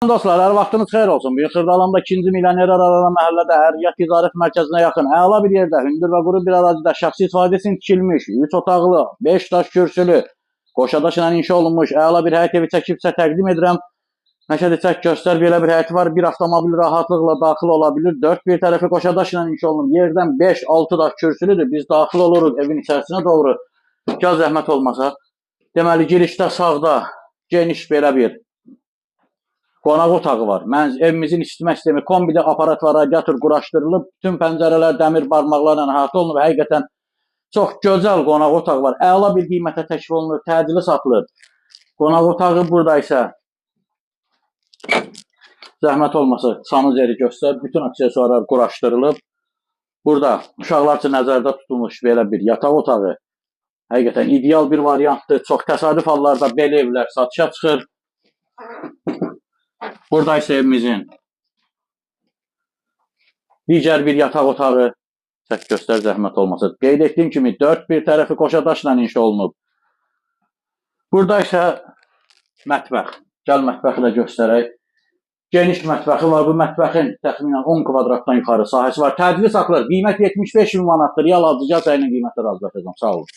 Dostlar, hər vaxtınız xeyir olsun. Bu Xırdalanında 2-ci milyoner aranan məhəllədə Ərgət ticarət mərkəzinə yaxın əla bir yerdə hündür və quru bir ərazidə şəxsi istifadə üçün tikilmiş 3 otaqlı, 5 daş kürsülü, qoşadaşla inşa olunmuş əla bir həyət evi çəkibsə təqdim edirəm. Məşədi çək göstər, belə bir həyəti var. Bir avtomobil rahatlıqla daxil ola bilir. 4 bir tərəfi qoşadaşla inşa olunub. Yerdən 5-6 daş kürsülüdür. Biz daxil oluruq evin içərisinə doğru. Gəl zəhmət olmasa. Deməli, girişdə sağda geniş belə bir qonaq otağı var. Evimizin isitmə sistemi kombidə aparat var, radiator quraşdırılıb. Bütün pəncərələr dəmir barmaqlarla əhatə olunub. Həqiqətən çox gözəl qonaq otağı var. Əla bir qiymətə təklif olunur, təcili satılır. Qonaq otağı burada isə zəhmət olmasa sanız yeri göstər. Bütün aksesuarlar quraşdırılıb. Burada uşaqlar üçün nəzərdə tutulmuş belə bir yataq otağı. Həqiqətən ideal bir variantdır. Çox təsadüf hallarda belə evlər satışa çıxır. Burada isə evimizin digər bir yataq otağı. Çək göstər zəhmət olmasa. Qeyd etdiyim kimi 4 bir tərəfi qoşadaşla inşa olunub. Burada isə mətbəx. Gəl mətbəxi də göstərək. Geniş mətbəxi var. Bu mətbəxin təxminən 10 kvadratdan yuxarı sahəsi var. Təcili satılır. Qiymət 75 min manatdır. Real alıcı gəlsə ilə qiymətlər razılaşacağam. Sağ olun.